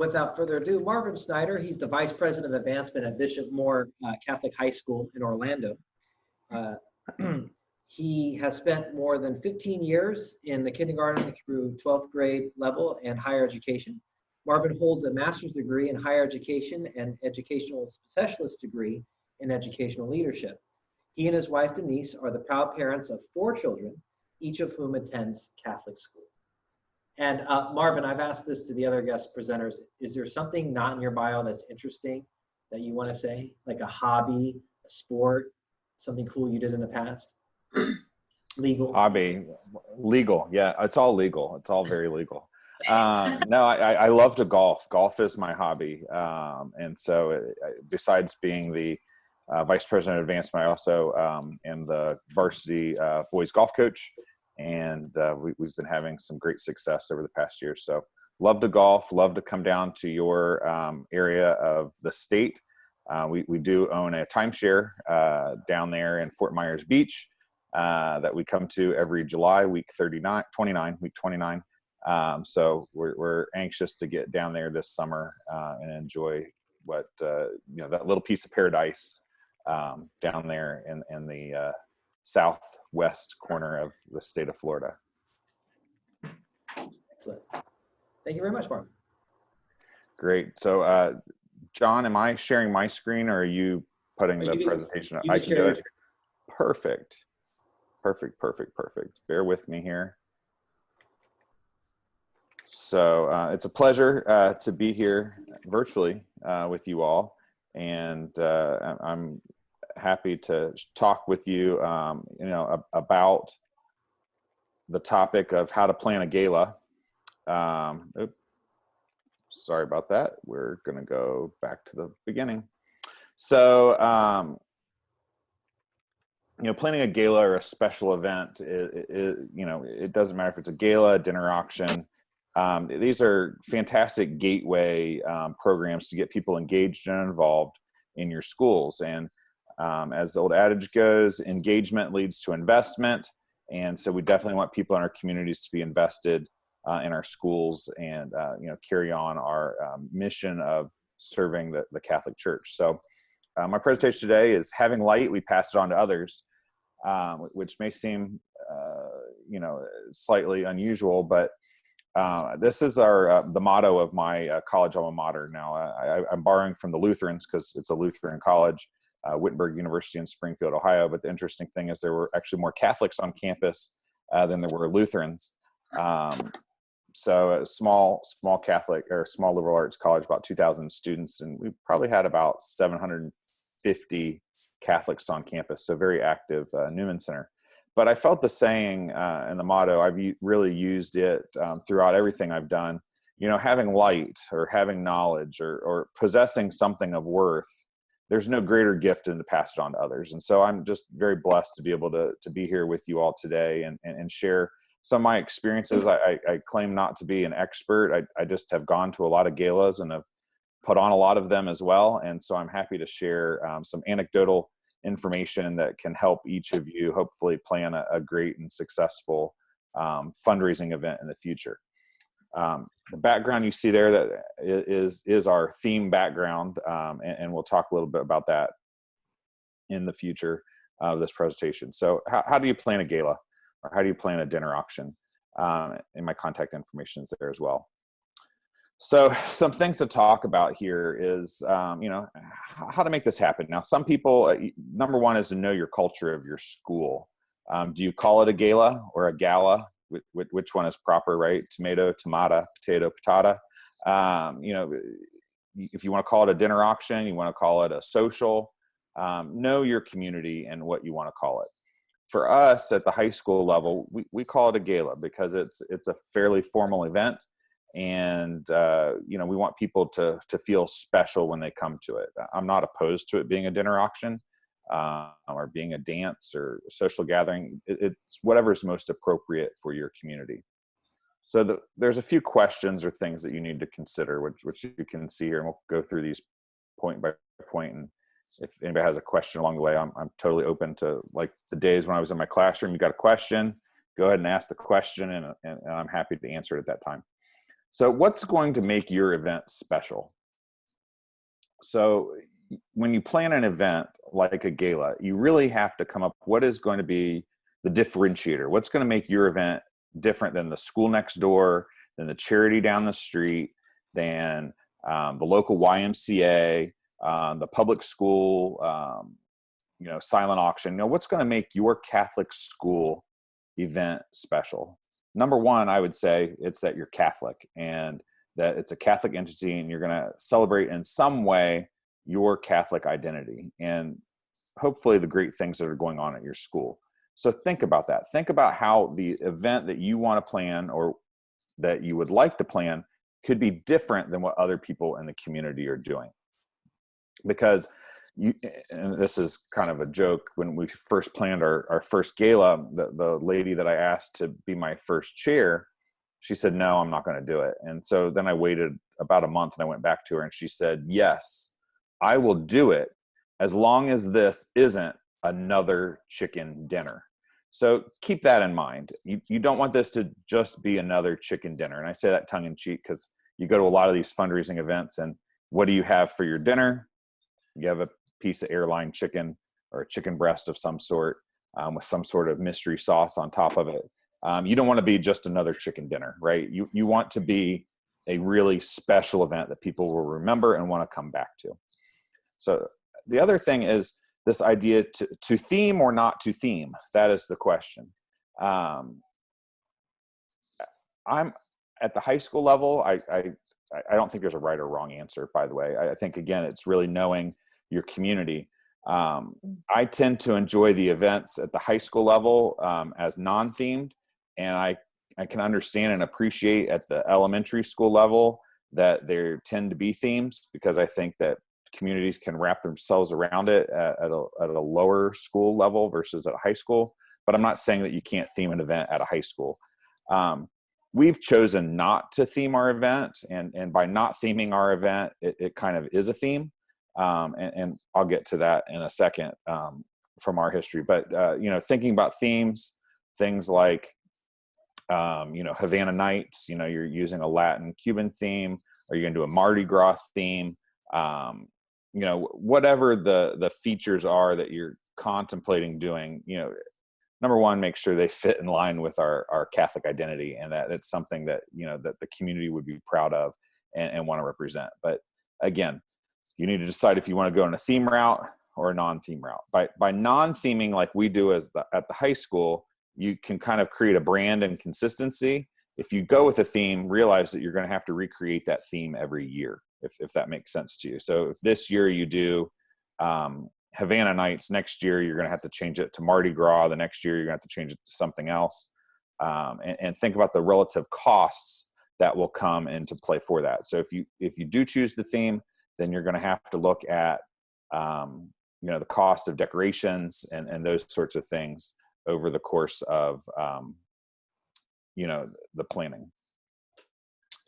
without further ado, Marvin Snyder, he's the Vice President of Advancement at Bishop Moore Catholic High School in Orlando. Uh, he has spent more than 15 years in the kindergarten through 12th grade level and higher education. Marvin holds a master's degree in higher education and educational specialist degree in educational leadership. He and his wife, Denise, are the proud parents of 4 children, each of whom attends Catholic school. And Marvin, I've asked this to the other guest presenters. Is there something not in your bio that's interesting that you want to say? Like a hobby, a sport, something cool you did in the past? Legal? Hobby, legal. Yeah, it's all legal. It's all very legal. No, I love to golf. Golf is my hobby. And so besides being the Vice President of Advancement, I also am the varsity boys golf coach. And we've been having some great success over the past year. So love to golf, love to come down to your area of the state. We do own a timeshare down there in Fort Myers Beach that we come to every July, week 29. So we're anxious to get down there this summer and enjoy what, that little piece of paradise down there in the southwest corner of the state of Florida. Excellent. Thank you very much, Mark. Great. So, John, am I sharing my screen or are you putting the presentation up? I can do it. Perfect. Bear with me here. So it's a pleasure to be here virtually with you all. And I'm happy to talk with you, about the topic of how to plan a gala. Sorry about that. We're going to go back to the beginning. So, planning a gala or a special event, it doesn't matter if it's a gala, a dinner auction. These are fantastic gateway programs to get people engaged and involved in your schools. And as the old adage goes, engagement leads to investment. And so we definitely want people in our communities to be invested in our schools and, carry on our mission of serving the Catholic Church. So my presentation today is having light, we pass it on to others, which may seem, slightly unusual, but this is the motto of my college alma mater. Now, I'm borrowing from the Lutherans because it's a Lutheran college, Wittenberg University in Springfield, Ohio. But the interesting thing is there were actually more Catholics on campus than there were Lutherans. So a small Catholic or small liberal arts college, about 2,000 students, and we probably had about 750 Catholics on campus. So very active Newman Center. But I felt the saying and the motto, I've really used it throughout everything I've done. Having light or having knowledge or possessing something of worth, there's no greater gift than to pass it on to others. And so I'm just very blessed to be able to be here with you all today and share some of my experiences. I claim not to be an expert. I just have gone to a lot of galas and have put on a lot of them as well. And so I'm happy to share some anecdotal information that can help each of you hopefully plan a great and successful fundraising event in the future. The background you see there that is our theme background, and we'll talk a little bit about that in the future of this presentation. So how do you plan a gala, or how do you plan a dinner auction? And my contact information is there as well. So some things to talk about here is, how to make this happen. Now, some people, number one is to know your culture of your school. Do you call it a gala or a gala? Which one is proper, right? Tomato, tomata, potato, patata. If you want to call it a dinner auction, you want to call it a social, know your community and what you want to call it. For us at the high school level, we call it a gala because it's a fairly formal event. And, we want people to feel special when they come to it. I'm not opposed to it being a dinner auction or being a dance or a social gathering. It's whatever is most appropriate for your community. So there's a few questions or things that you need to consider, which you can see here, and we'll go through these point by point. And if anybody has a question along the way, I'm totally open to, like the days when I was in my classroom, you got a question, go ahead and ask the question, and I'm happy to answer it at that time. So what's going to make your event special? So when you plan an event like a gala, you really have to come up with what is going to be the differentiator. What's going to make your event different than the school next door, than the charity down the street, than the local YMCA, the public school, silent auction. What's going to make your Catholic school event special? Number one, I would say it's that you're Catholic and that it's a Catholic entity, and you're going to celebrate in some way your Catholic identity and hopefully the great things that are going on at your school. So think about that. Think about how the event that you want to plan or that you would like to plan could be different than what other people in the community are doing. Because and this is kind of a joke, when we first planned our first gala, the lady that I asked to be my first chair, she said, no, I'm not going to do it. And so then I waited about a month and I went back to her and she said, yes, I will do it as long as this isn't another chicken dinner. So keep that in mind. You don't want this to just be another chicken dinner. And I say that tongue in cheek because you go to a lot of these fundraising events and what do you have for your dinner? You have a piece of airline chicken or a chicken breast of some sort with some sort of mystery sauce on top of it. You don't want to be just another chicken dinner, right? You want to be a really special event that people will remember and want to come back to. So the other thing is this idea to theme or not to theme. That is the question. I'm at the high school level. I don't think there's a right or wrong answer, by the way. I think, again, it's really knowing your community. I tend to enjoy the events at the high school level as non-themed, and I can understand and appreciate at the elementary school level that there tend to be themes, because I think that communities can wrap themselves around it at a lower school level versus at a high school. But I'm not saying that you can't theme an event at a high school. We've chosen not to theme our event, and by not theming our event, it kind of is a theme. And I'll get to that in a second from our history. But, thinking about themes, things like, Havana Nights, you're using a Latin Cuban theme, or you're going to do a Mardi Gras theme, whatever the features are that you're contemplating doing, number one, make sure they fit in line with our Catholic identity, and that it's something that, that the community would be proud of and want to represent. But again, you need to decide if you want to go in a theme route or a non-theme route. By non-theming like we do at the high school, you can kind of create a brand and consistency. If you go with a theme, realize that you're going to have to recreate that theme every year, if that makes sense to you. So if this year you do Havana Nights, next year you're going to have to change it to Mardi Gras. The next year you're going to have to change it to something else. And think about the relative costs that will come into play for that. So if you do choose the theme, then you're going to have to look at the cost of decorations and those sorts of things over the course of the planning.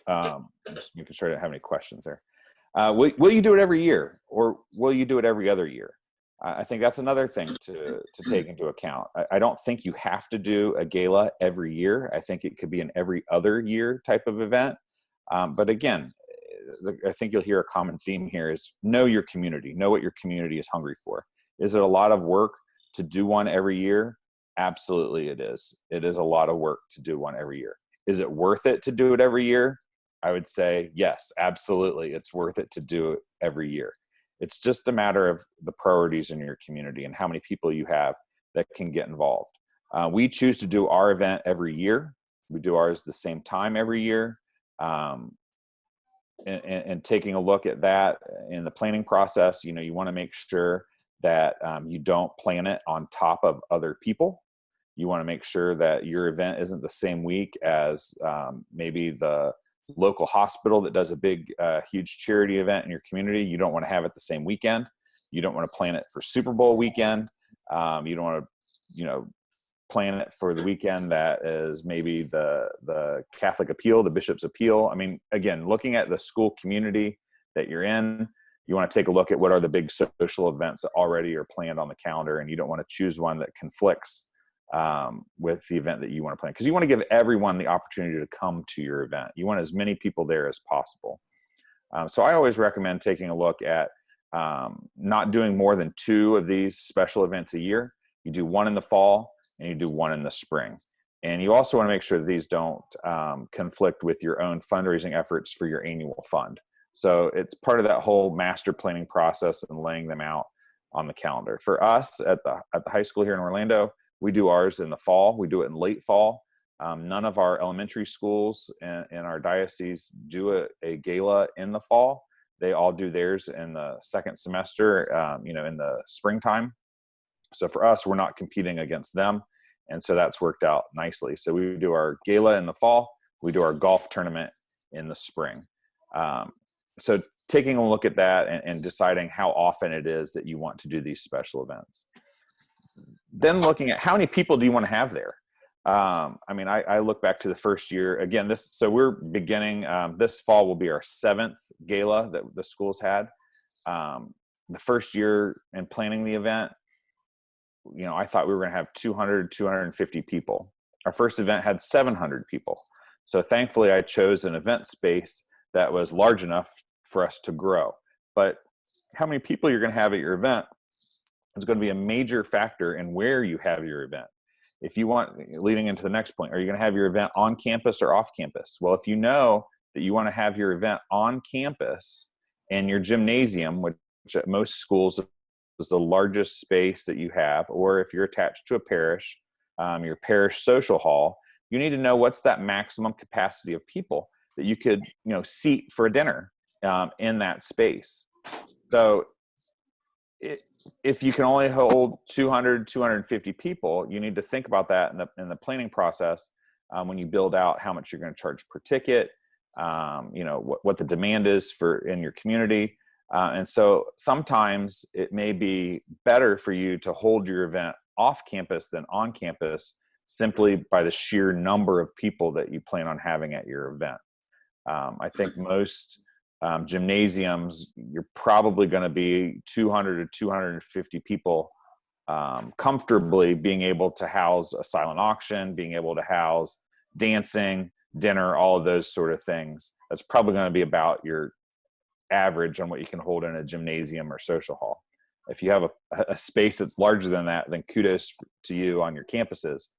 Just making sure I don't have any questions there. Will you do it every year, or will you do it every other year? I think that's another thing to take into account. I don't think you have to do a gala every year. I think it could be an every other year type of event. But again, I think you'll hear a common theme here is know your community, know what your community is hungry for. Is it a lot of work to do one every year? Absolutely it is. It is a lot of work to do one every year. Is it worth it to do it every year? I would say yes, absolutely. It's worth it to do it every year. It's just a matter of the priorities in your community and how many people you have that can get involved. We choose to do our event every year. We do ours the same time every year. And taking a look at that in the planning process, you want to make sure that you don't plan it on top of other people. You want to make sure that your event isn't the same week as maybe the local hospital that does a big, huge charity event in your community. You don't want to have it the same weekend. You don't want to plan it for Super Bowl weekend. You don't want to, plan it for the weekend that is maybe the Catholic appeal, the bishop's appeal. I mean, again, looking at the school community that you're in, you want to take a look at what are the big social events that already are planned on the calendar, and you don't want to choose one that conflicts with the event that you want to plan, because you want to give everyone the opportunity to come to your event. You want as many people there as possible. So I always recommend taking a look at not doing more than 2 of these special events a year. You do one in the fall and you do one in the spring. And you also want to make sure that these don't conflict with your own fundraising efforts for your annual fund. So it's part of that whole master planning process and laying them out on the calendar. For us at the high school here in Orlando, we do ours in the fall. We do it in late fall. None of our elementary schools in our diocese do a gala in the fall. They all do theirs in the second semester, in the springtime. So for us, we're not competing against them. And so that's worked out nicely. So we do our gala in the fall. We do our golf tournament in the spring. So taking a look at that and deciding how often it is that you want to do these special events. Then looking at how many people do you want to have there? I look back to the first year again. So we're beginning this fall will be our 7th gala that the schools had. The first year in planning the event, I thought we were going to have 200, 250 people. Our first event had 700 people. So thankfully, I chose an event space that was large enough for us to grow. But how many people you're going to have at your event is going to be a major factor in where you have your event. If you want, leading into the next point, are you going to have your event on campus or off campus? Well, if you know that you want to have your event on campus and your gymnasium, which at most schools is the largest space that you have, or if you're attached to a parish, your parish social hall, you need to know what's that maximum capacity of people that you could, seat for a dinner in that space. So if you can only hold 200, 250 people, you need to think about that in the planning process when you build out how much you're going to charge per ticket, what the demand is in your community. And so sometimes it may be better for you to hold your event off campus than on campus, simply by the sheer number of people that you plan on having at your event. I think most gymnasiums, you're probably going to be 200 to 250 people comfortably being able to house a silent auction, being able to house dancing, dinner, all of those sort of things. That's probably going to be about your average on what you can hold in a gymnasium or social hall. If you have a space that's larger than that, then kudos to you on your campuses.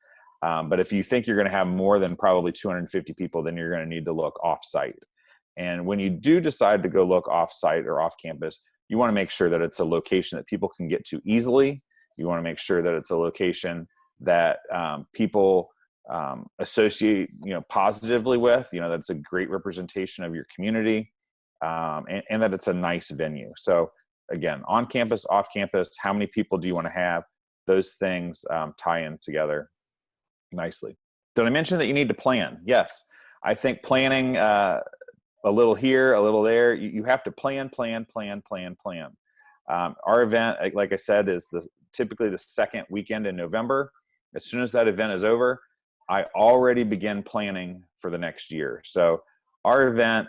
But if you think you're going to have more than probably 250 people, then you're going to need to look off-site. And when you do decide to go look off-site or off-campus, you want to make sure that it's a location that people can get to easily. You want to make sure that it's a location that people associate, positively with. That's a great representation of your community, and that it's a nice venue. So again, on campus, off campus, how many people do you want to have? Those things tie in together nicely. Did I mention that you need to plan? Yes. I think planning a little here, a little there, you have to plan. Our event, like I said, is typically the second weekend in November. As soon as that event is over, I already begin planning for the next year. So our event,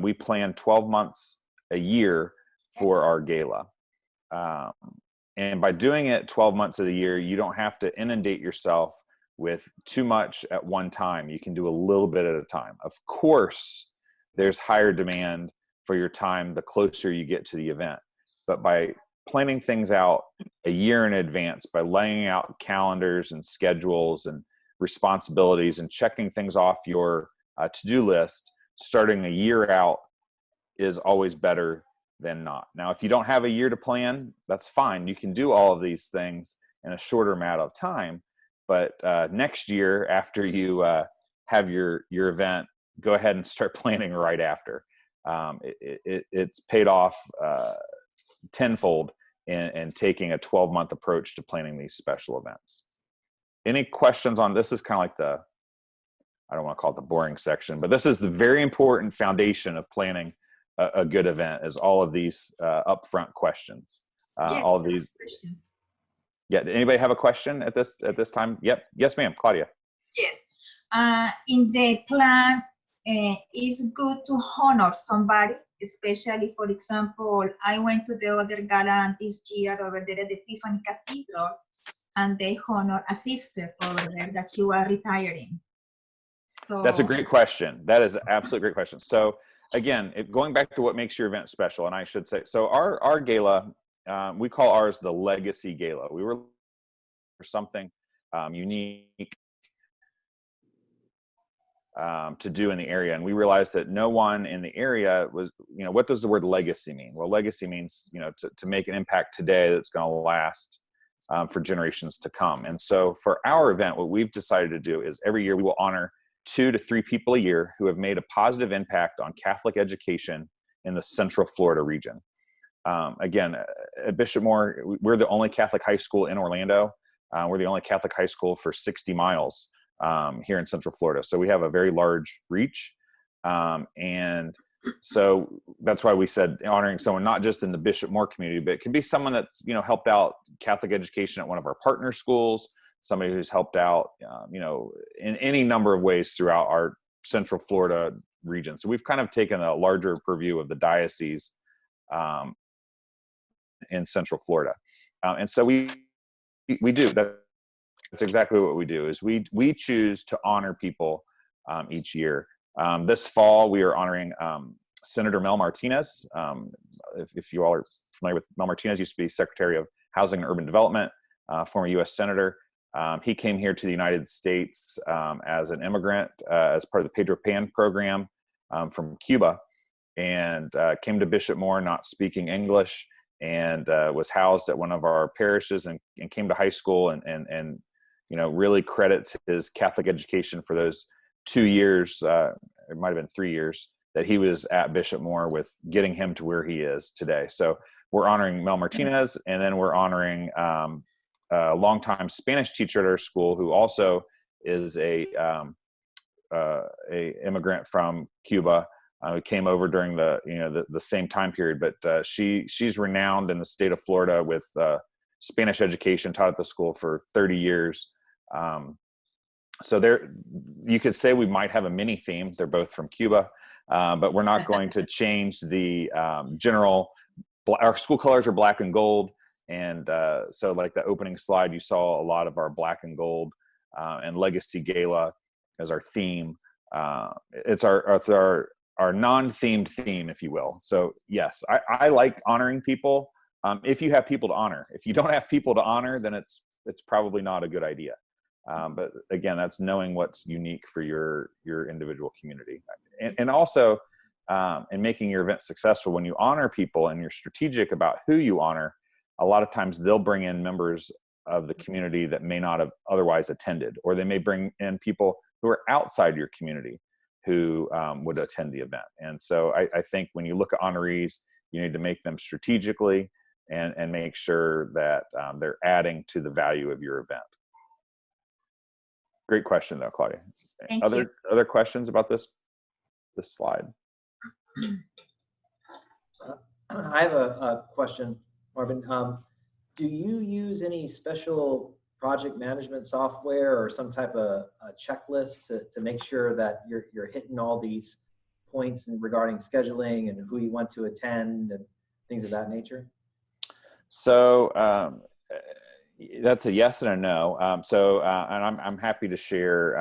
we plan 12 months a year for our gala. And by doing it 12 months of the year, you don't have to inundate yourself with too much at one time. You can do a little bit at a time. Of course, there's higher demand for your time the closer you get to the event. But by planning things out a year in advance, by laying out calendars and schedules and responsibilities and checking things off your to-do list, starting a year out is always better than not. Now, if you don't have a year to plan, that's fine. You can do all of these things in a shorter amount of time. But next year, after you have your event, go ahead and start planning right after. It's paid off tenfold in taking a 12-month approach to planning these special events. Any questions on this? Is kind of like I don't want to call it the boring section, but this is the very important foundation of planning a good event, is all of these upfront questions. Yes, all of these. Yeah. Did anybody have a question at this time? Yep. Yes, ma'am. Claudia. Yes. In the plan, it's good to honor somebody, especially, for example, I went to the other gala this year over there at the Epiphany Cathedral, and they honor a sister over there that you are retiring. So That's a great question. That is an absolutely great question. So again, going back to what makes your event special, and I should say, so our gala, we call ours the Legacy Gala. We were for something unique to do in the area, and we realized that no one in the area was, what does the word legacy mean? Well, legacy means, to make an impact today that's going to last for generations to come. And so for our event, what we've decided to do is every year we will honor 2 to 3 people a year who have made a positive impact on Catholic education in the Central Florida region. Again, at Bishop Moore, we're the only Catholic high school in Orlando. We're the only Catholic high school for 60 miles here in Central Florida. So we have a very large reach. And so that's why we said honoring someone not just in the Bishop Moore community, but it can be someone that's, helped out Catholic education at one of our partner schools, somebody who's helped out, in any number of ways throughout our Central Florida region. So we've kind of taken a larger purview of the diocese in Central Florida. And so we do that. That's exactly what we do is we choose to honor people each year. This fall, we are honoring Senator Mel Martinez. If you all are familiar with Mel Martinez, used to be Secretary of Housing and Urban Development, former U.S. Senator. He came here to the United States as an immigrant as part of the Pedro Pan program from Cuba, and came to Bishop Moore not speaking English, and was housed at one of our parishes, and came to high school, and really credits his Catholic education for those 2 years, it might have been 3 years, that he was at Bishop Moore with getting him to where he is today. So we're honoring Mel Martinez, and then we're honoring a longtime Spanish teacher at our school who also is a immigrant from Cuba, who came over during the same time period. But she's renowned in the state of Florida with Spanish education, taught at the school for 30 years. So there, you could say we might have a mini theme. They're both from Cuba, but we're not going to change the general. Our school colors are black and gold, and so like the opening slide, you saw a lot of our black and gold and Legacy Gala as our theme. It's our non-themed theme, if you will. So yes, I like honoring people. If you have people to honor, if you don't have people to honor, then it's probably not a good idea. But again, that's knowing what's unique for your individual community, and also in making your event successful. When you honor people and you're strategic about who you honor, a lot of times they'll bring in members of the community that may not have otherwise attended, or they may bring in people who are outside your community who would attend the event. And so I think when you look at honorees, you need to make them strategically and make sure that they're adding to the value of your event. Great question though, Claudia. Thank you. Other questions about this slide? I have a question, Marvin. Do you use any special project management software or some type of a checklist to make sure that you're hitting all these points regarding scheduling and who you want to attend and things of that nature? So that's a yes and a no. And I'm happy to share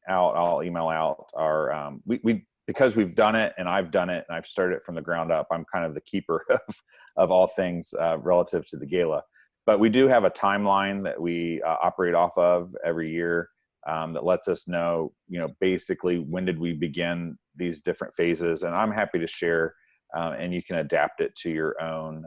I'll email out our we because we've done it and I've done it and I've started it from the ground up. I'm kind of the keeper of all things relative to the gala. But we do have a timeline that we operate off of every year that lets us know, basically when did we begin these different phases. And I'm happy to share, and you can adapt it to your own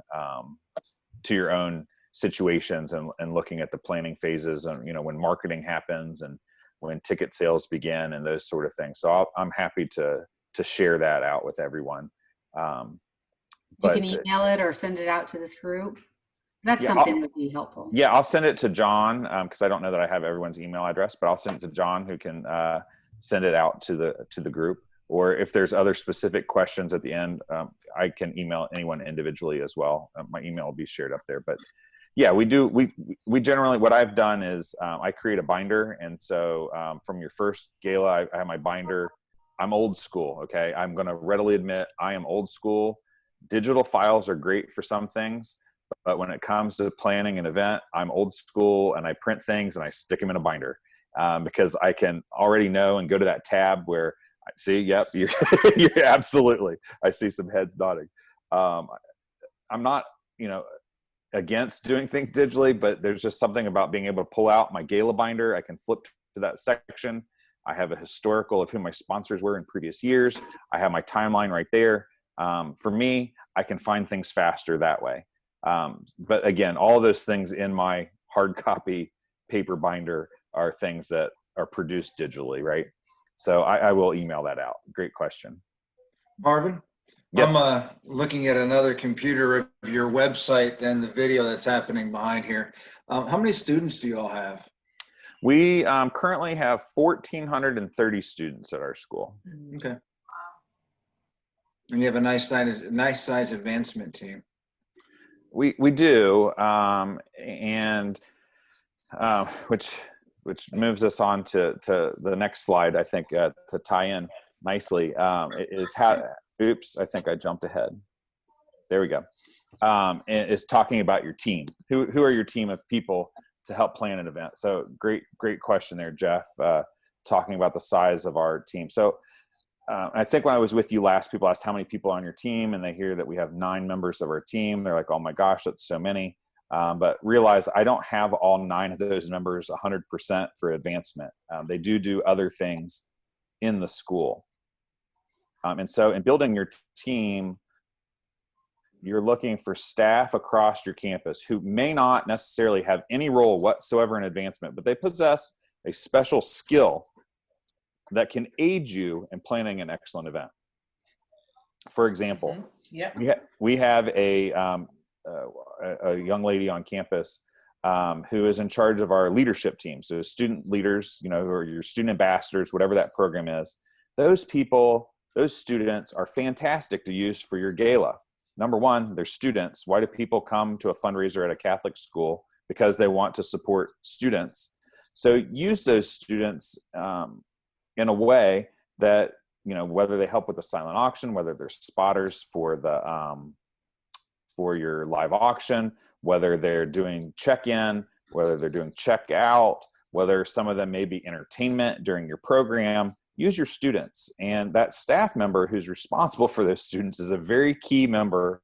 situations and looking at the planning phases and when marketing happens and when ticket sales begin and those sort of things. So I'm happy to share that out with everyone. You can email it or send it out to this group. That's something that would be helpful. Yeah, I'll send it to John because I don't know that I have everyone's email address, but I'll send it to John who can send it out to the group. Or if there's other specific questions at the end, I can email anyone individually as well. My email will be shared up there. But yeah, we do. We generally, what I've done is I create a binder. And so from your first gala, I have my binder. I'm old school, okay? I'm going to readily admit I am old school. Digital files are great for some things, But when it comes to planning an event, I'm old school, and I print things and I stick them in a binder, because I can already know and go to that tab where I see, yep, you're absolutely. I see some heads nodding. I'm not, against doing things digitally, but there's just something about being able to pull out my Gala binder. I can flip to that section. I have a historical of who my sponsors were in previous years. I have my timeline right there. For me, I can find things faster that way. But again, all those things in my hard copy paper binder are things that are produced digitally, right? So I will email that out. Great question. Marvin? Yes. I'm looking at another computer of your website and the video that's happening behind here. How many students do you all have? We currently have 1,430 students at our school. Okay. And you have a nice size advancement team. We do, and which moves us on to the next slide, I think, to tie in nicely, is how, oops, I think I jumped ahead. There we go. And it's talking about your team. Who are your team of people to help plan an event? So great question there, Jeff, talking about the size of our team. So I think when I was with you last, people asked how many people on your team, and they hear that we have 9 members of our team. They're like, oh my gosh, that's so many. But realize I don't have all 9 of those members 100% for advancement. They do other things in the school. And so in building your team, you're looking for staff across your campus who may not necessarily have any role whatsoever in advancement, but they possess a special skill that can aid you in planning an excellent event. For example, we have a young lady on campus who is in charge of our leadership team. So student leaders, who are your student ambassadors, whatever that program is. Those people, those students are fantastic to use for your gala. Number one, they're students. Why do people come to a fundraiser at a Catholic school? Because they want to support students. So use those students in a way that, whether they help with the silent auction, whether they're spotters for for your live auction, whether they're doing check-in, whether they're doing check-out, whether some of them may be entertainment during your program. Use your students, and that staff member who's responsible for those students is a very key member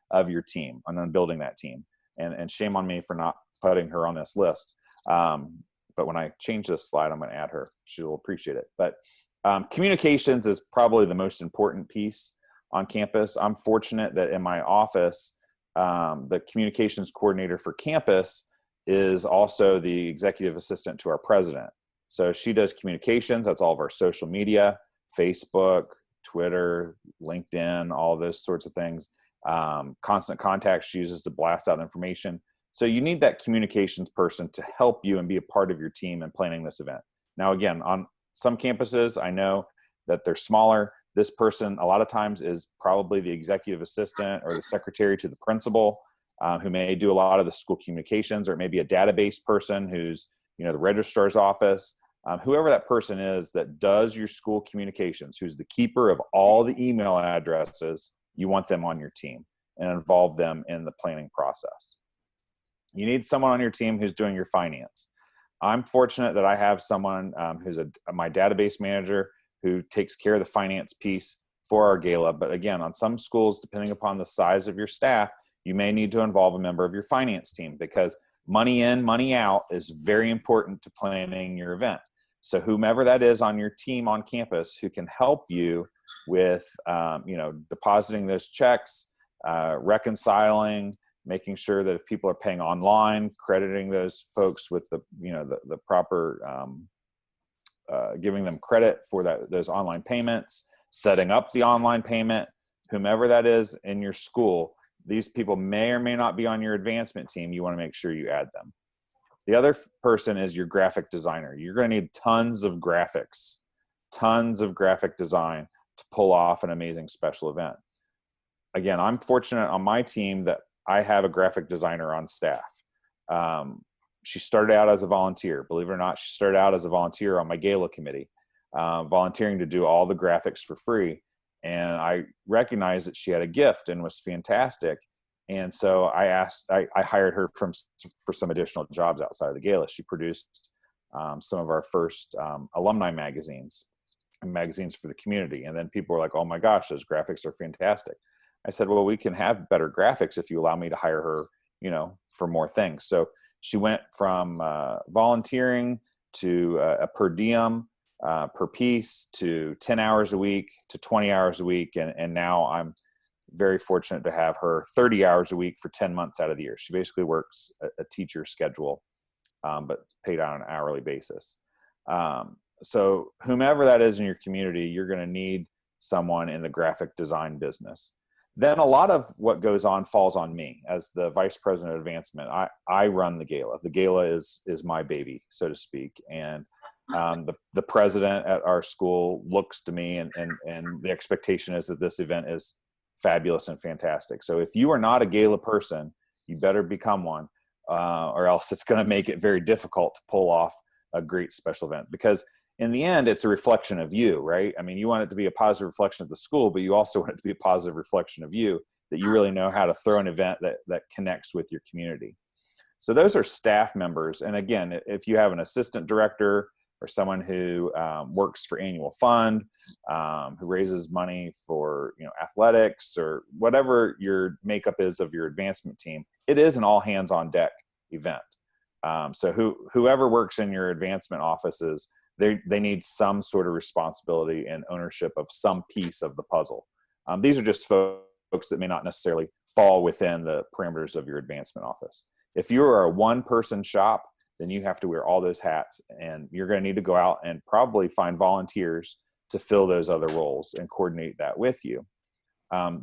of your team and on building that team. And shame on me for not putting her on this list. But when I change this slide, I'm going to add her. She'll appreciate it. But communications is probably the most important piece on campus. I'm fortunate that in my office, the communications coordinator for campus is also the executive assistant to our president. So she does communications. That's all of our social media, Facebook, Twitter, LinkedIn, all those sorts of things. Constant contact she uses to blast out information. So you need that communications person to help you and be a part of your team in planning this event. Now, again, on some campuses, I know that they're smaller. This person a lot of times is probably the executive assistant or the secretary to the principal, who may do a lot of the school communications, or maybe a database person who's, the registrar's office. Whoever that person is that does your school communications, who's the keeper of all the email addresses, you want them on your team and involve them in the planning process. You need someone on your team who's doing your finance. I'm fortunate that I have someone who's my database manager who takes care of the finance piece for our gala. But again, on some schools, depending upon the size of your staff, you may need to involve a member of your finance team, because money in, money out is very important to planning your event. So whomever that is on your team on campus who can help you with, depositing those checks, reconciling, making sure that if people are paying online, crediting those folks with the proper, giving them credit for those online payments, setting up the online payment, whomever that is in your school, these people may or may not be on your advancement team. You want to make sure you add them. The other person is your graphic designer. You're going to need tons of graphics, tons of graphic design to pull off an amazing special event. Again, I'm fortunate on my team that I have a graphic designer on staff. She started out as a volunteer. Believe it or not, she started out as a volunteer on my gala committee, volunteering to do all the graphics for free. And I recognized that she had a gift and was fantastic. And so I hired her for some additional jobs outside of the gala. She produced some of our first alumni magazines and magazines for the community. And then people were like, oh my gosh, those graphics are fantastic. I said, well, we can have better graphics if you allow me to hire her, for more things. So she went from volunteering to a per diem, per piece, to 10 hours a week, to 20 hours a week. And now I'm very fortunate to have her 30 hours a week for 10 months out of the year. She basically works a teacher schedule, but it's paid on an hourly basis. So whomever that is in your community, you're going to need someone in the graphic design business. Then a lot of what goes on falls on me as the vice president of advancement. I run the gala. The gala is my baby, so to speak. And the president at our school looks to me, and the expectation is that this event is fabulous and fantastic. So if you are not a gala person, you better become one, or else it's going to make it very difficult to pull off a great special event, because in the end, it's a reflection of you, right? I mean, you want it to be a positive reflection of the school, but you also want it to be a positive reflection of you, that you really know how to throw an event that connects with your community. So those are staff members. And again, if you have an assistant director or someone who works for annual fund, who raises money for athletics, or whatever your makeup is of your advancement team, it is an all hands on deck event. So whoever works in your advancement offices, they need some sort of responsibility and ownership of some piece of the puzzle. These are just folks that may not necessarily fall within the parameters of your advancement office. If you are a one-person shop, then you have to wear all those hats, and you're going to need to go out and probably find volunteers to fill those other roles and coordinate that with you.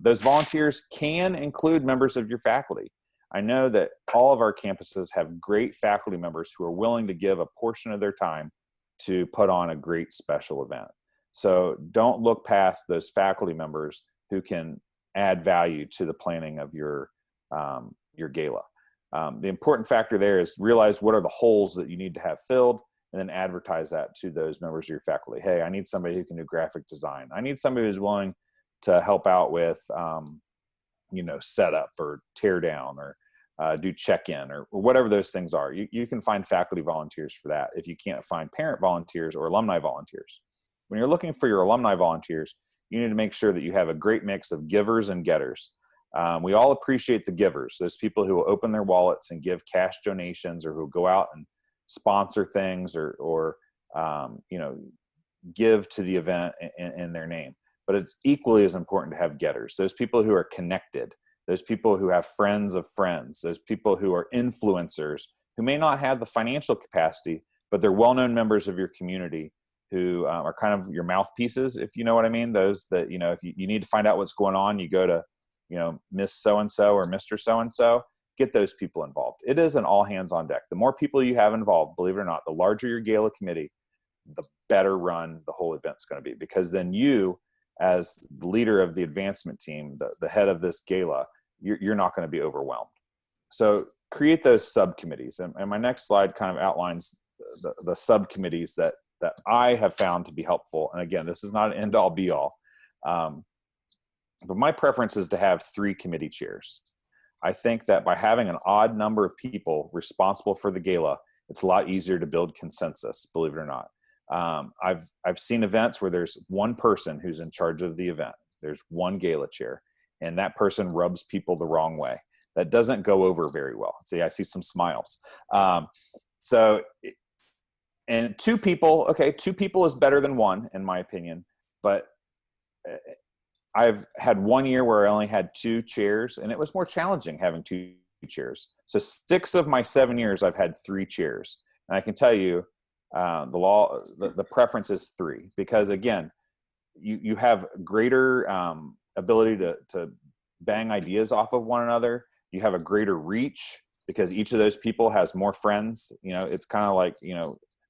Those volunteers can include members of your faculty. I know that all of our campuses have great faculty members who are willing to give a portion of their time to put on a great special event. So don't look past those faculty members who can add value to the planning of your gala. The important factor there is realize what are the holes that you need to have filled, and then advertise that to those members of your faculty. Hey, I need somebody who can do graphic design. I need somebody who's willing to help out with, setup or tear down, or do check-in, or whatever those things are. You can find faculty volunteers for that if you can't find parent volunteers or alumni volunteers. When you're looking for your alumni volunteers, you need to make sure that you have a great mix of givers and getters. We all appreciate the givers, those people who will open their wallets and give cash donations, or who go out and sponsor things, or give to the event in their name. But it's equally as important to have getters, those people who are connected, those people who have friends of friends, those people who are influencers, who may not have the financial capacity, but they're well-known members of your community, who are kind of your mouthpieces, if you know what I mean. Those that, if you need to find out what's going on, you go to, Miss So-and-so or Mr. So-and-so, get those people involved. It is an all hands on deck. The more people you have involved, believe it or not, the larger your gala committee, the better run the whole event's going to be, because then you, as the leader of the advancement team, the head of this gala, you're not going to be overwhelmed. So create those subcommittees. And my next slide kind of outlines the subcommittees that I have found to be helpful. And again, this is not an end all be all. But my preference is to have 3 committee chairs. I think that by having an odd number of people responsible for the gala, it's a lot easier to build consensus, believe it or not. I've seen events where there's one person who's in charge of the event. There's one gala chair, and that person rubs people the wrong way. That doesn't go over very well. See, I see some smiles. And 2 people, 2 people is better than 1, in my opinion. But I've had 1 year where I only had 2 chairs, and it was more challenging having 2 chairs. So 6 of my 7 years, I've had 3 chairs. And I can tell you, the preference is 3, because again, you have greater ability to bang ideas off of one another. You have a greater reach, because each of those people has more friends. It's kind of like,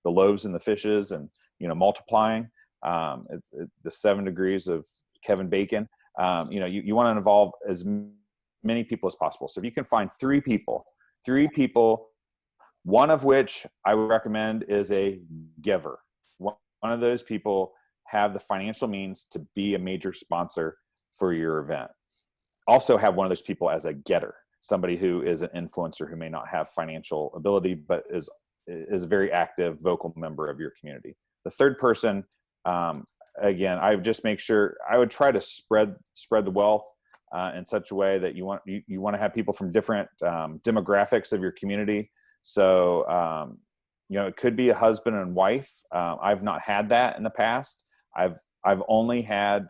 the loaves and the fishes, and, multiplying. It's the 7 degrees of Kevin Bacon. You want to involve as many people as possible. So if you can find 3 people, one of which I would recommend is a giver. One of those people have the financial means to be a major sponsor for your event. Also have one of those people as a getter. somebody who is an influencer who may not have financial ability, but is a very active, vocal member of your community. The third person, again, I would just make sure, I would try to spread the wealth in such a way that you want to have people from different demographics of your community. So, it could be a husband and wife. I've not had that in the past. I've only had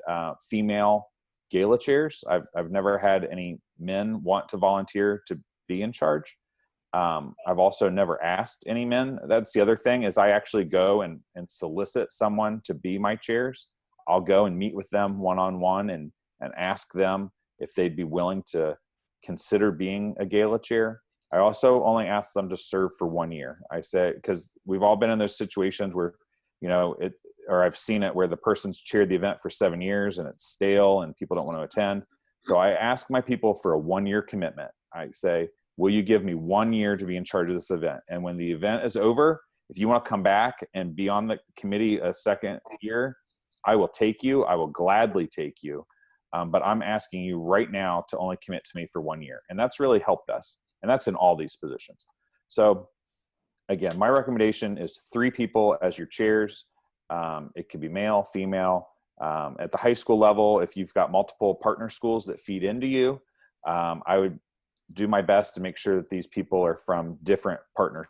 female gala chairs. I've never had any men want to volunteer to be in charge. I've also never asked any men. That's the other thing, is I actually go and solicit someone to be my chairs. I'll go and meet with them one-on-one and ask them if they'd be willing to consider being a gala chair. I also only ask them to serve for 1 year. I say, because we've all been in those situations where, or I've seen it where the person's chaired the event for 7 years and it's stale and people don't want to attend. So I ask my people for a 1 year commitment. I say, will you give me 1 year to be in charge of this event? And when the event is over, if you want to come back and be on the committee a second year, I will take you. I will gladly take you. But I'm asking you right now to only commit to me for 1 year. And that's really helped us. And that's in all these positions. So again, my recommendation is 3 people as your chairs. It could be male, female. At the high school level, if you've got multiple partner schools that feed into you, I would do my best to make sure that these people are from different partner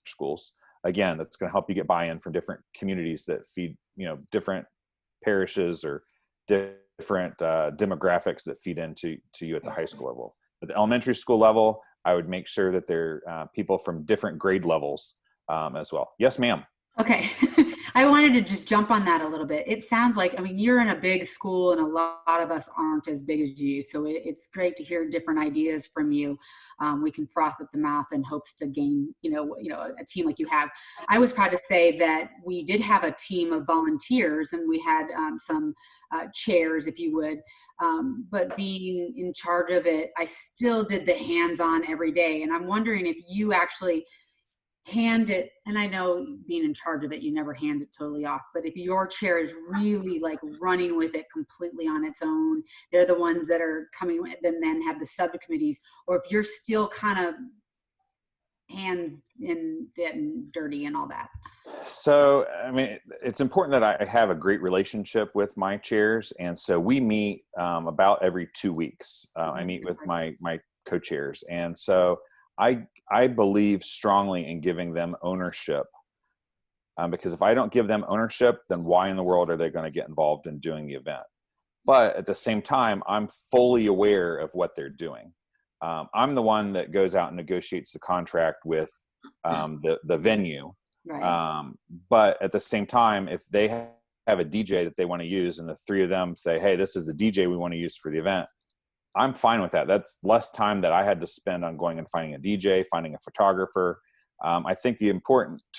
schools. Again, that's going to help you get buy-in from different communities that feed, different parishes or different demographics that feed into you at the high school level. At the elementary school level, I would make sure that they're people from different grade levels as well. Yes, ma'am. Okay. I wanted to just jump on that a little bit. It sounds like, you're in a big school and a lot of us aren't as big as you. So it's great to hear different ideas from you. We can froth at the mouth in hopes to gain, a team like you have. I was proud to say that we did have a team of volunteers and we had some chairs, if you would. But being in charge of it, I still did the hands-on every day. And I'm wondering if you actually hand it, and I know being in charge of it, you never hand it totally off, but if your chair is really like running with it completely on its own, they're the ones that are coming and then have the subcommittees, or if you're still kind of hands in getting dirty and all that. So, it's important that I have a great relationship with my chairs. And so we meet about every 2 weeks. I meet with my co-chairs. And so I believe strongly in giving them ownership, because if I don't give them ownership, then why in the world are they going to get involved in doing the event? But at the same time, I'm fully aware of what they're doing. I'm the one that goes out and negotiates the contract with the venue. Right. But at the same time, if they have a DJ that they want to use and the 3 of them say, hey, this is the DJ we want to use for the event, I'm fine with that. That's less time that I had to spend on going and finding a DJ, finding a photographer. I think to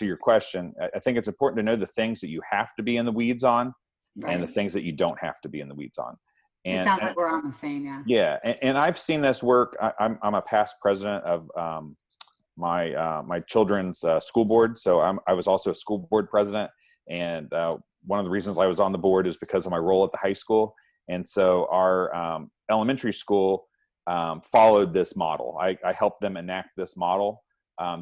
your question, I think it's important to know the things that you have to be in the weeds on, right, and the things that you don't have to be in the weeds on. And, it sounds like we're on the same, yeah. Yeah, and I've seen this work. I'm a past president of my children's school board, so I was also a school board president. And one of the reasons I was on the board is because of my role at the high school. And so our elementary school followed this model. I helped them enact this model.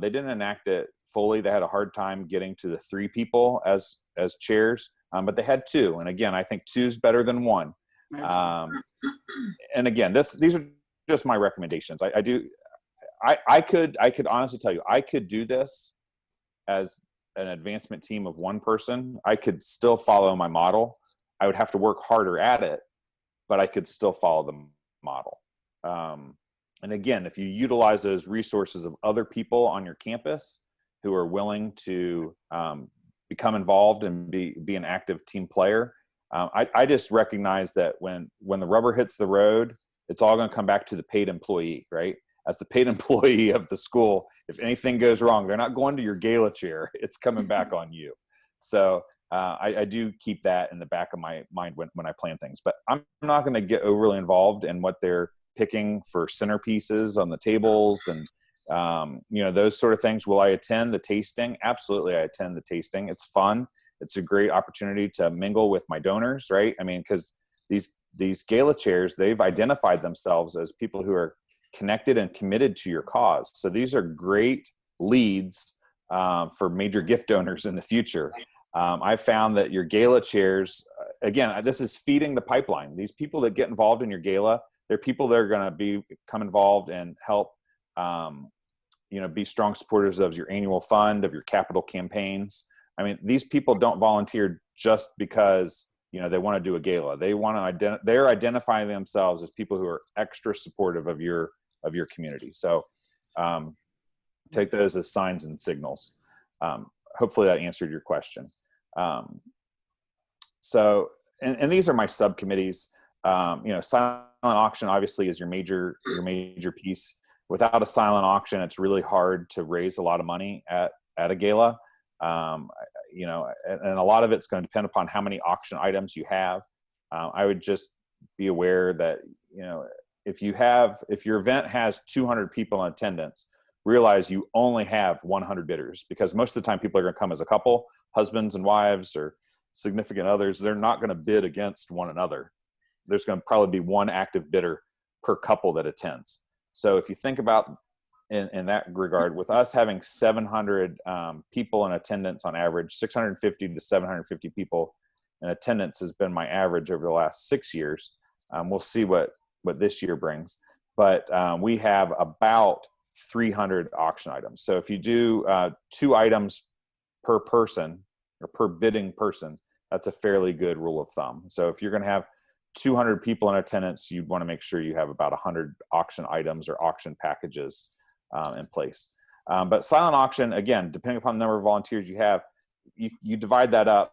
They didn't enact it fully. They had a hard time getting to the 3 people as chairs, but they had 2. And again, I think 2 is better than 1. And again, these are just my recommendations. I could honestly tell you, I could do this as an advancement team of 1 person. I could still follow my model. I would have to work harder at it, but I could still follow the model. And again, if you utilize those resources of other people on your campus who are willing to become involved and be an active team player, I just recognize that when the rubber hits the road, it's all going to come back to the paid employee, right? As the paid employee of the school, if anything goes wrong, they're not going to your gala chair. It's coming back on you. So I do keep that in the back of my mind when I plan things, but I'm not going to get overly involved in what they're picking for centerpieces on the tables and, those sort of things. Will I attend the tasting? Absolutely. I attend the tasting. It's fun. It's a great opportunity to mingle with my donors, right? Because these gala chairs, they've identified themselves as people who are connected and committed to your cause. So these are great leads for major gift donors in the future. I found that your gala chairs, again, this is feeding the pipeline. These people that get involved in your gala, they're people that are going to become involved and help, be strong supporters of your annual fund, of your capital campaigns. I mean, these people don't volunteer just because, they want to do a gala. They want to they're identifying themselves as people who are extra supportive of your community. So take those as signs and signals. Hopefully that answered your question. So these are my subcommittees. Silent auction obviously is your major piece. Without a silent auction, it's really hard to raise a lot of money at a gala. And a lot of it's going to depend upon how many auction items you have. I would just be aware that, if your event has 200 people in attendance, realize you only have 100 bidders, because most of the time people are going to come as a couple, husbands and wives or significant others. They're not going to bid against one another. There's going to probably be one active bidder per couple that attends. So if you think about in that regard, with us having 700 people in attendance on average, 650 to 750 people in attendance has been my average over the last 6 years. We'll see what this year brings, but we have about 300 auction items. So if you do 2 items per person or per bidding person, that's a fairly good rule of thumb. So if you're going to have 200 people in attendance, you want to make sure you have about 100 auction items or auction packages in place. But silent auction, again, depending upon the number of volunteers you have, you divide that up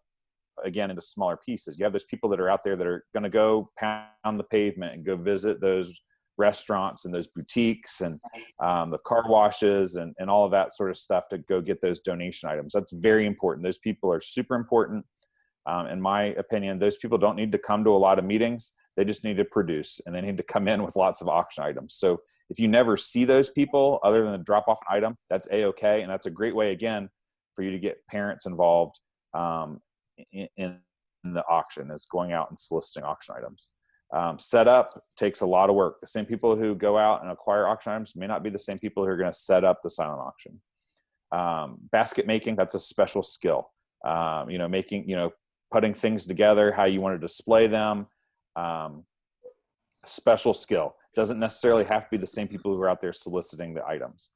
again into smaller pieces. You have those people that are out there that are going to go pound the pavement and go visit those restaurants and those boutiques and the car washes and all of that sort of stuff to go get those donation items. That's very important. Those people are super important. In my opinion, those people don't need to come to a lot of meetings. They just need to produce, and they need to come in with lots of auction items. So if you never see those people other than to drop off an item, that's A-okay. And that's a great way, again, for you to get parents involved in the auction, is going out and soliciting auction items. Setup takes a lot of work. The same people who go out and acquire auction items may not be the same people who are going to set up the silent auction. Basket making, that's a special skill. Putting things together, how you want to display them, special skill. Doesn't necessarily have to be the same people who are out there soliciting the items.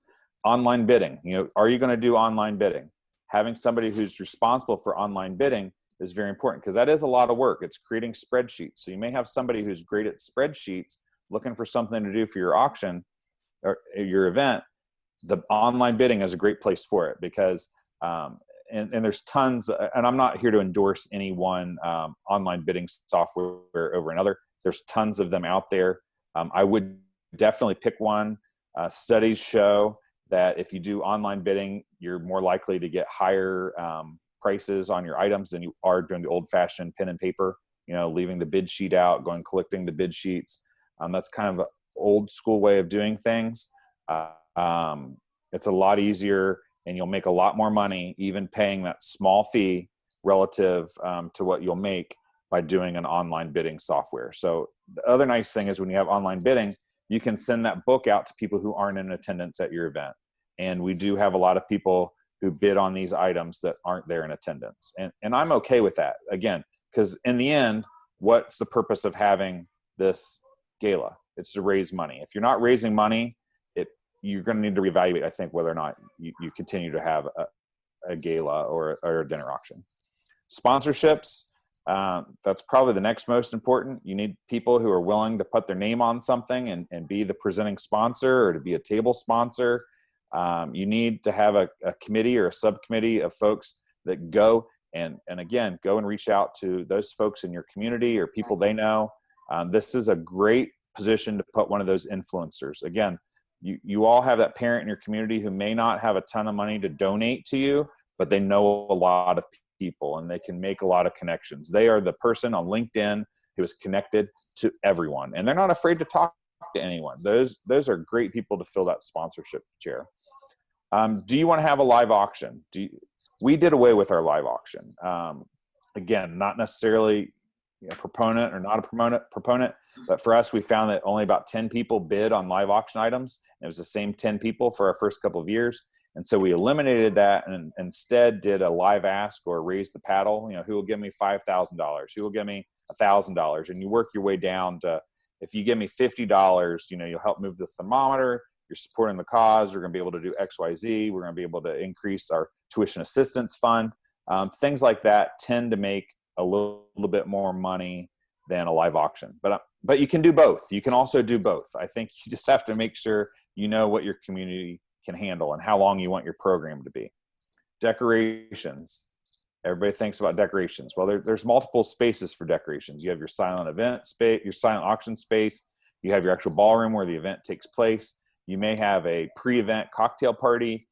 Online bidding, are you going to do online bidding? Having somebody who's responsible for online bidding is very important, because that is a lot of work. It's creating spreadsheets. So you may have somebody who's great at spreadsheets looking for something to do for your auction or your event. The online bidding is a great place for it, because and there's tons, and I'm not here to endorse any one online bidding software over another. There's tons of them out there. I would definitely pick one. Studies show that if you do online bidding, you're more likely to get higher prices on your items than you are doing the old-fashioned pen and paper, leaving the bid sheet out, collecting the bid sheets. That's kind of an old school way of doing things. It's a lot easier, and you'll make a lot more money even paying that small fee relative to what you'll make by doing an online bidding software. So the other nice thing is when you have online bidding, you can send that book out to people who aren't in attendance at your event. And we do have a lot of people who bid on these items that aren't there in attendance. And I'm okay with that, again, because in the end, what's the purpose of having this gala? It's to raise money. If you're not raising money, you're going to need to reevaluate, I think, whether or not you continue to have a gala or a dinner auction. Sponsorships, that's probably the next most important. You need people who are willing to put their name on something and be the presenting sponsor or to be a table sponsor. You need to have a committee or a subcommittee of folks that go and again, go and reach out to those folks in your community or people they know. This is a great position to put one of those influencers. Again, you all have that parent in your community who may not have a ton of money to donate to you, but they know a lot of people and they can make a lot of connections. They are the person on LinkedIn who is connected to everyone, and they're not afraid to talk to anyone. Those are great people to fill that sponsorship chair. Do you want to have a live auction? We did away with our live auction. Again, not necessarily proponent or not a proponent. But for us, we found that only about 10 people bid on live auction items. It was the same 10 people for our first couple of years. And so we eliminated that and instead did a live ask or raise the paddle. Who will give me $5,000? Who will give me $1,000? And you work your way down to, if you give me $50, you'll help move the thermometer. You're supporting the cause. We're going to be able to do X, Y, Z. We're going to be able to increase our tuition assistance fund. Things like that tend to make a little bit more money than a live auction. But you can do both. You can also do both. I think you just have to make sure you know what your community can handle and how long you want your program to be. Decorations. Everybody thinks about decorations. Well, there's multiple spaces for decorations. You have your silent event space, your silent auction space. You have your actual ballroom where the event takes place. You may have a pre-event cocktail party.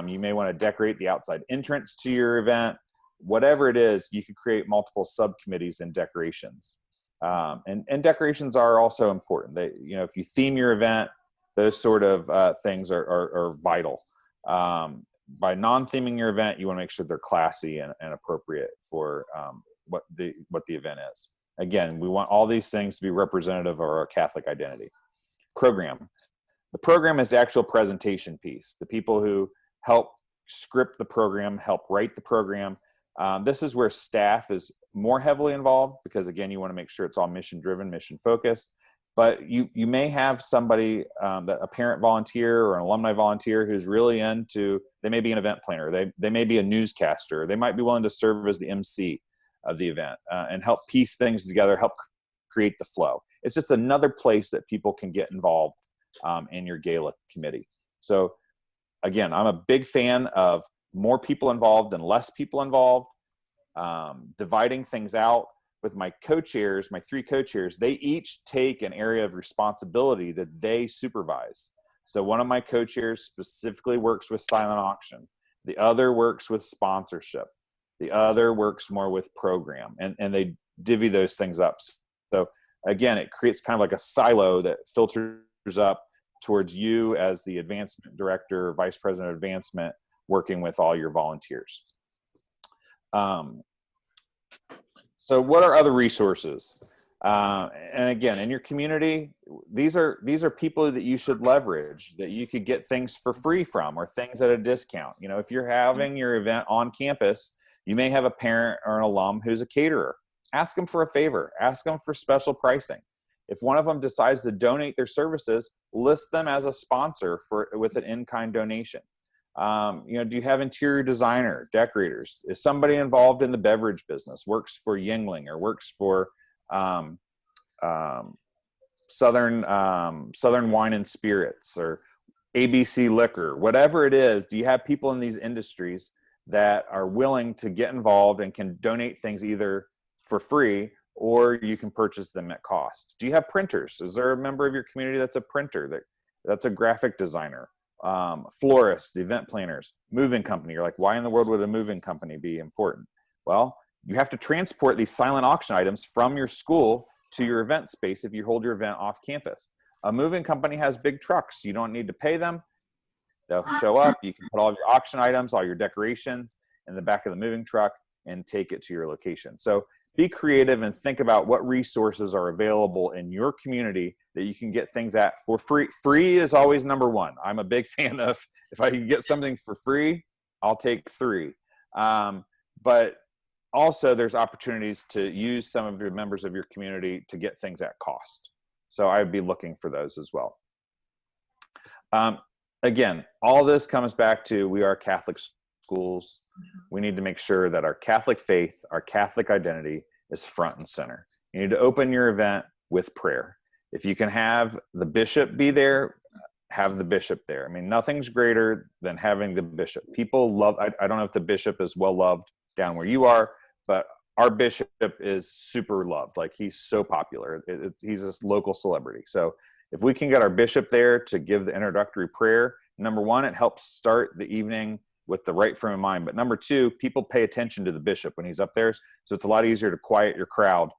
You may want to decorate the outside entrance to your event. Whatever it is, you can create multiple subcommittees and decorations. And decorations are also important. If you theme your event, those sort of things are vital. By non-theming your event, you want to make sure they're classy and appropriate for what the event is. Again, we want all these things to be representative of our Catholic identity. Program. The program is the actual presentation piece. The people who help script the program, help write the program. This is where staff is more heavily involved because, again, you want to make sure it's all mission-driven, mission-focused. But you may have somebody, a parent volunteer or an alumni volunteer who's really into, they may be an event planner, they may be a newscaster, they might be willing to serve as the MC of the event and help piece things together, help create the flow. It's just another place that people can get involved in your gala committee. So again, I'm a big fan of more people involved than less people involved, dividing things out. With my co-chairs, my 3 co-chairs, they each take an area of responsibility that they supervise. So one of my co-chairs specifically works with silent auction. The other works with sponsorship. The other works more with program, and they divvy those things up. So again, it creates kind of like a silo that filters up towards you as the advancement director, vice president of advancement, working with all your volunteers. So what are other resources? And again, in your community, these are people that you should leverage, that you could get things for free from or things at a discount. If you're having your event on campus, you may have a parent or an alum who's a caterer. Ask them for a favor. Ask them for special pricing. If one of them decides to donate their services, list them as a sponsor with an in-kind donation. Do you have interior designer, decorators? Is somebody involved in the beverage business, works for Yingling or works for Southern Wine and Spirits or ABC Liquor, whatever it is? Do you have people in these industries that are willing to get involved and can donate things either for free or you can purchase them at cost? Do you have printers? Is there a member of your community that's a printer, that's a graphic designer? Florists, event planners, moving company. You're like, why in the world would a moving company be important? Well, you have to transport these silent auction items from your school to your event space if you hold your event off campus. A moving company has big trucks. You don't need to pay them. They'll show up. You can put all of your auction items, all your decorations in the back of the moving truck and take it to your location. So be creative and think about what resources are available in your community that you can get things at for free. Free is always number one. I'm a big fan of, if I can get something for free, I'll take 3. But also there's opportunities to use some of your members of your community to get things at cost. So I'd be looking for those as well. Again, all this comes back to, we are Catholic schools. We need to make sure that our Catholic faith, our Catholic identity is front and center. You need to open your event with prayer. If you can have the bishop be there, have the bishop there. I mean, nothing's greater than having the bishop. People love, I don't know if the bishop is well loved down where you are, but our bishop is super loved. Like, he's so popular. He's a local celebrity. So if we can get our bishop there to give the introductory prayer, number one, it helps start the evening with the right frame of mind. But number two, people pay attention to the bishop when he's up there. So it's a lot easier to quiet your crowd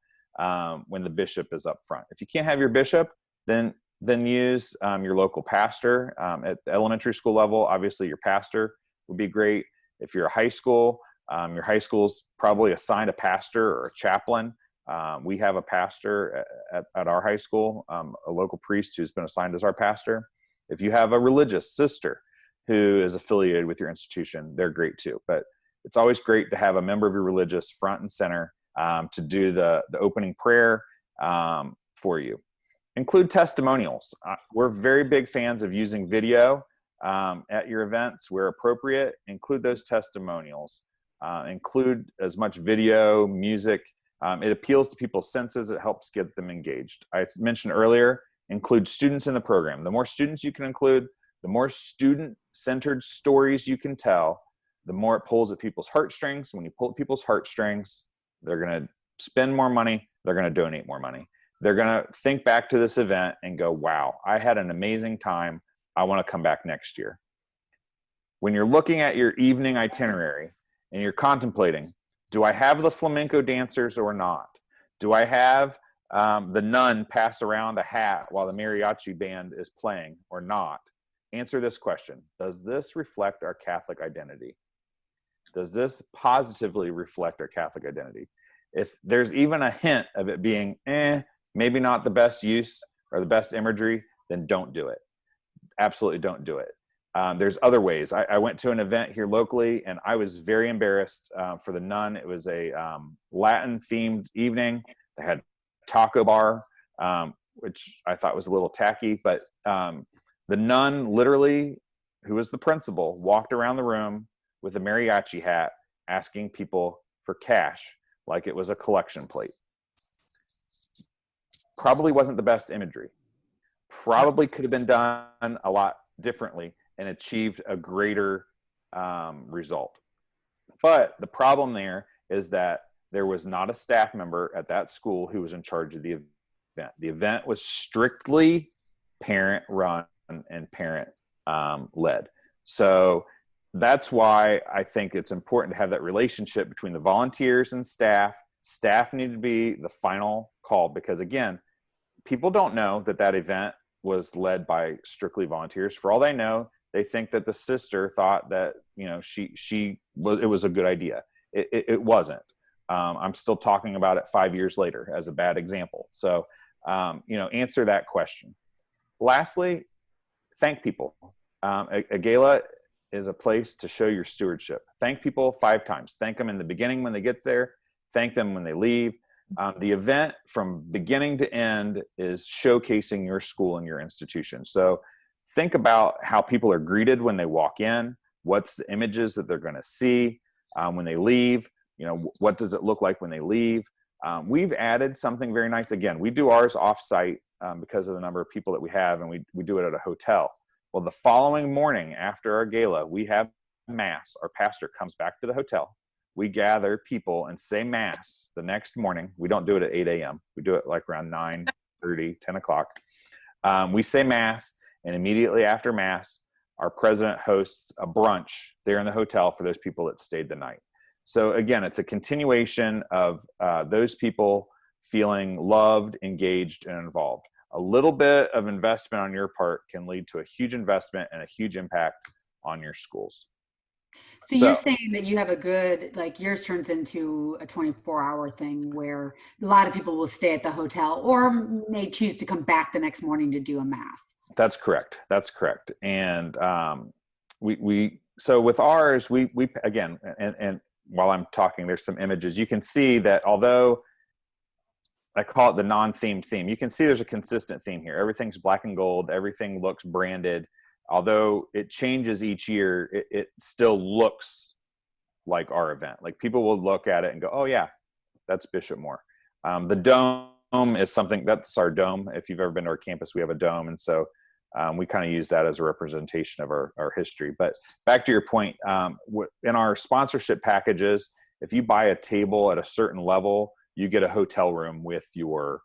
when the bishop is up front. If you can't have your bishop, then use your local pastor. At the elementary school level, obviously your pastor would be great. If you're a high school, your high school's probably assigned a pastor or a chaplain. We have a pastor at our high school, a local priest who's been assigned as our pastor. If you have a religious sister who is affiliated with your institution, they're great too. But it's always great to have a member of your religious front and center to do the opening prayer for you. Include testimonials. We're very big fans of using video at your events where appropriate. Include those testimonials. Include as much video, music. It appeals to people's senses. It helps get them engaged. I mentioned earlier, include students in the program. The more students you can include, the more student-centered stories you can tell, the more it pulls at people's heartstrings. When you pull at people's heartstrings, they're going to spend more money. They're going to donate more money. They're going to think back to this event and go, wow, I had an amazing time. I want to come back next year. When you're looking at your evening itinerary and you're contemplating, do I have the flamenco dancers or not? Do I have the nun pass around a hat while the mariachi band is playing or not? Answer this question. Does this reflect our Catholic identity? Does this positively reflect our Catholic identity? If there's even a hint of it being, maybe not the best use or the best imagery, then don't do it. Absolutely don't do it. There's other ways. I went to an event here locally and I was very embarrassed for the nun. It was a Latin themed evening. They had taco bar, which I thought was a little tacky, but the nun literally, who was the principal, walked around the room with a mariachi hat asking people for cash like it was a collection plate. Probably wasn't the best imagery. Probably could have been done a lot differently and achieved a greater result. But the problem there is that there was not a staff member at that school who was in charge of the event. The event was strictly parent run and parent led. So that's why I think it's important to have that relationship between the volunteers and staff. Staff need to be the final call because, again, people don't know that that event was led by strictly volunteers. For all they know, they think that the sister thought that, you know, it was a good idea. It wasn't. I'm still talking about it 5 years later as a bad example. So, answer that question. Lastly, thank people. A gala is a place to show your stewardship. Thank people 5 times. Thank them in the beginning when they get there. Thank them when they leave. The event from beginning to end is showcasing your school and your institution. So think about how people are greeted when they walk in. What's the images that they're going to see when they leave? What does it look like when they leave? We've added something very nice. Again, we do ours off-site because of the number of people that we have, and we do it at a hotel. Well, the following morning after our gala, we have mass. Our pastor comes back to the hotel. We gather people and say mass the next morning. We don't do it at 8 a.m. We do it like around 9:30, 10 o'clock. We say mass, and immediately after mass, our president hosts a brunch there in the hotel for those people that stayed the night. So again, it's a continuation of those people feeling loved, engaged, and involved. A little bit of investment on your part can lead to a huge investment and a huge impact on your schools. So you're saying that you have a good, like yours turns into a 24-hour thing where a lot of people will stay at the hotel or may choose to come back the next morning to do a mass. That's correct. That's correct. And so with ours, we again, and while I'm talking, there's some images. You can see that although I call it the non-themed theme, you can see there's a consistent theme here. Everything's black and gold. Everything looks branded. Although it changes each year, it still looks like our event. Like people will look at it and go, oh yeah, that's Bishop Moore. The dome is something, that's our dome. If you've ever been to our campus, we have a dome. And so we kind of use that as a representation of our history. But back to your point, in our sponsorship packages, if you buy a table at a certain level, you get a hotel room with your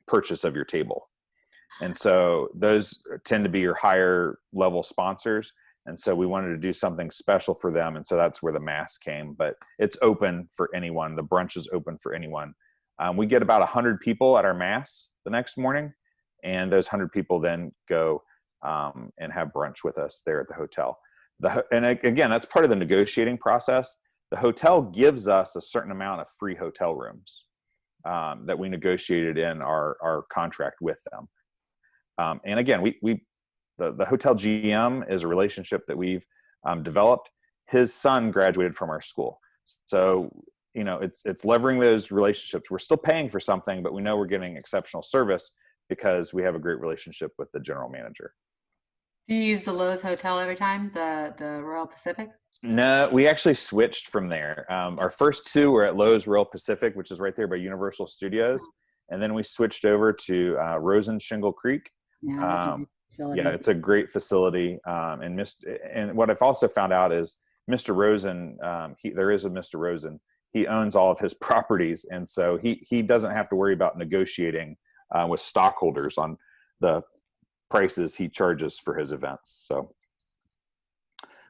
purchase of your table. And so those tend to be your higher level sponsors. And so we wanted to do something special for them. And so that's where the mass came, but it's open for anyone. The brunch is open for anyone. We get about 100 people at our mass the next morning. And those 100 people then go and have brunch with us there at the hotel. And again, that's part of the negotiating process. the hotel gives us a certain amount of free hotel rooms that we negotiated in our contract with them. And again, the hotel GM is a relationship that we've developed. His son graduated from our school. So, you know, it's leveraging those relationships. We're still paying for something, but we know we're getting exceptional service because we have a great relationship with the general manager. Do you use the Lowe's Hotel every time, the Royal Pacific? No, we actually switched from there. Our first two were at Lowe's Royal Pacific, which is right there by Universal Studios. And then we switched over to Rosen Shingle Creek. Yeah, that's a good facility. Yeah, it's a great facility. And what I've also found out is Mr. Rosen, there is a Mr. Rosen. He owns all of his properties. And so he doesn't have to worry about negotiating with stockholders on the prices he charges for his events. So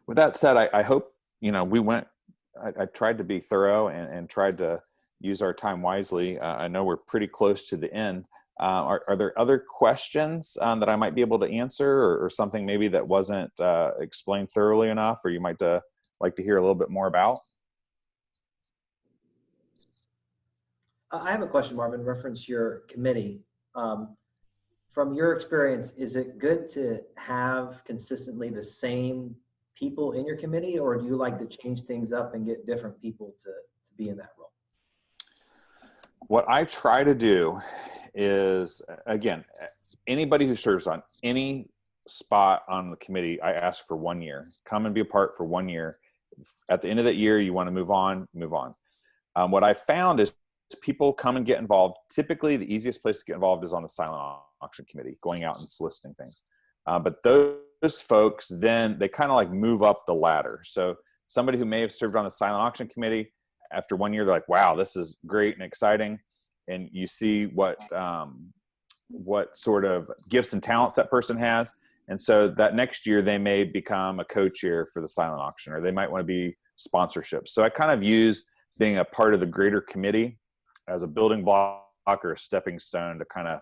with that said, I hope, you know, I tried to be thorough and tried to use our time wisely. I know we're pretty close to the end. Are there other questions that I might be able to answer, or something maybe that wasn't explained thoroughly enough, or you might like to hear a little bit more about? I have a question, Marvin, reference your committee. From your experience, is it good to have consistently the same people in your committee, or do you like to change things up and get different people to be in that role? What I try to do is, again, anybody who serves on any spot on the committee, I ask for 1 year. Come and be a part for 1 year. At the end of that year, you want to move on, move on. What I found is people come and get involved. Typically, the easiest place to get involved is on the silent auction committee, going out and soliciting things. But those folks, then they kind of like move up the ladder. So somebody who may have served on the silent auction committee, after 1 year, they're like, wow, this is great and exciting. And you see what sort of gifts and talents that person has. And so that next year they may become a co-chair for the silent auction, or they might want to be sponsorship. So I kind of use being a part of the greater committee as a building block or a stepping stone to kind of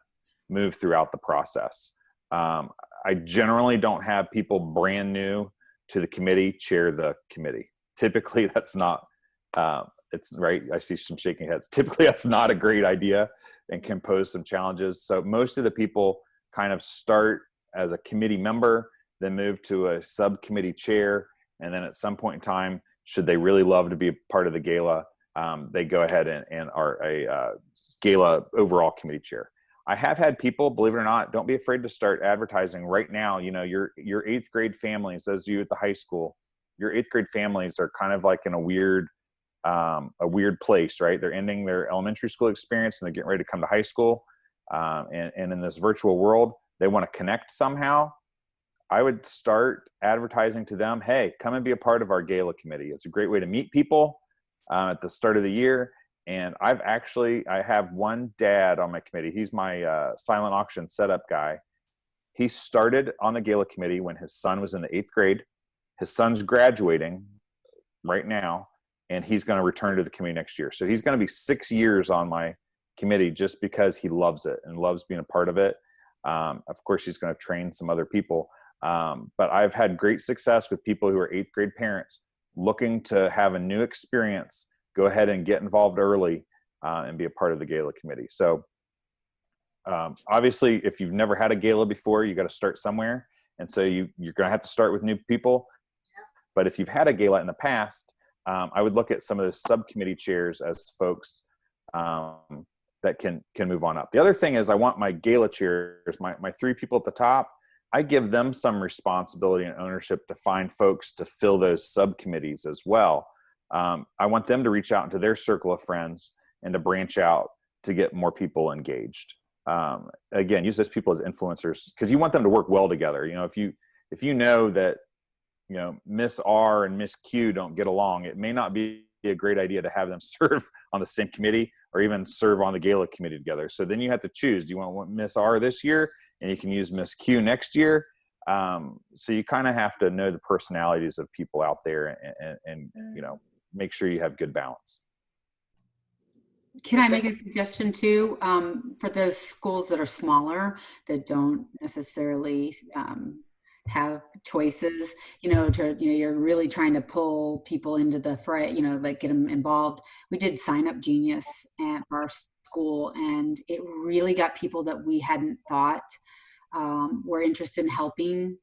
move throughout the process. I generally don't have people brand new to the committee chair the committee. Typically that's not, it's right. I see some shaking heads. Typically that's not a great idea and can pose some challenges. So most of the people kind of start as a committee member, then move to a subcommittee chair. And then at some point in time, should they really love to be a part of the gala, they go ahead and are a gala overall committee chair. I have had people, believe it or not, don't be afraid to start advertising right now. You know, your 8th grade families, those of you at the high school, your 8th grade families are kind of like in a weird place, right? They're ending their elementary school experience and they're getting ready to come to high school. And in this virtual world, they want to connect somehow. I would start advertising to them, hey, come and be a part of our gala committee. It's a great way to meet people at the start of the year. And I have one dad on my committee. He's my silent auction setup guy. He started on the gala committee when his son was in the 8th grade. His son's graduating right now, and he's going to return to the committee next year. So he's going to be 6 years on my committee just because he loves it and loves being a part of it. Of course, he's going to train some other people. But I've had great success with people who are 8th grade parents looking to have a new experience. Go ahead and get involved early and be a part of the gala committee. So obviously, if you've never had a gala before, you got to start somewhere. And so you're going to have to start with new people. But if you've had a gala in the past, I would look at some of those subcommittee chairs as folks that can move on up. The other thing is I want my gala chairs, my 3 people at the top, I give them some responsibility and ownership to find folks to fill those subcommittees as well. I want them to reach out into their circle of friends and to branch out to get more people engaged. Again, use those people as influencers because you want them to work well together. You know, if you know that, you know, Miss R and Miss Q don't get along, it may not be a great idea to have them serve on the same committee or even serve on the gala committee together. So then you have to choose, do you want Miss R this year and you can use Miss Q next year? So you kind of have to know the personalities of people out there and you know, make sure you have good balance. Can I make a suggestion too, for those schools that are smaller, that don't necessarily have choices, you're really trying to pull people into the fray, like get them involved. We did Sign Up Genius at our school, and it really got people that we hadn't thought were interested in helping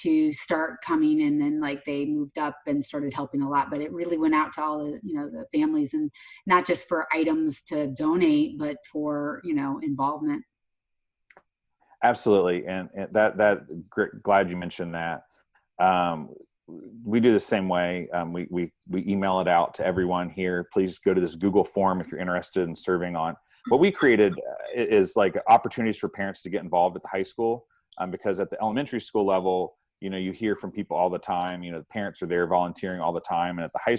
to start coming, and then like they moved up and started helping a lot. But it really went out to all the families, and not just for items to donate, but for involvement. Absolutely, and glad you mentioned that. We do the same way. We email it out to everyone here. Please go to this Google form if you're interested in serving on. What we created is like opportunities for parents to get involved at the high school, because at the elementary school level, you hear from people all the time. The parents are there volunteering all the time, and at the high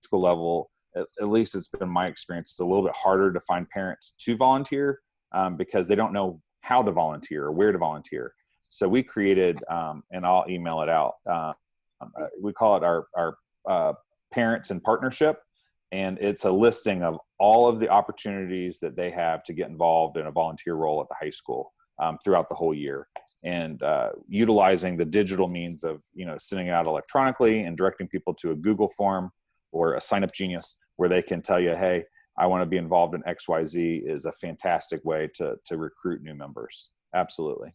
school level, at least it's been my experience, it's a little bit harder to find parents to volunteer because they don't know how to volunteer or where to volunteer. So we created, and I'll email it out. We call it our Parents in Partnership. And it's a listing of all of the opportunities that they have to get involved in a volunteer role at the high school throughout the whole year. And utilizing the digital means of, sending it out electronically and directing people to a Google form or a Sign Up Genius where they can tell you, hey, I want to be involved in XYZ, is a fantastic way to recruit new members. Absolutely.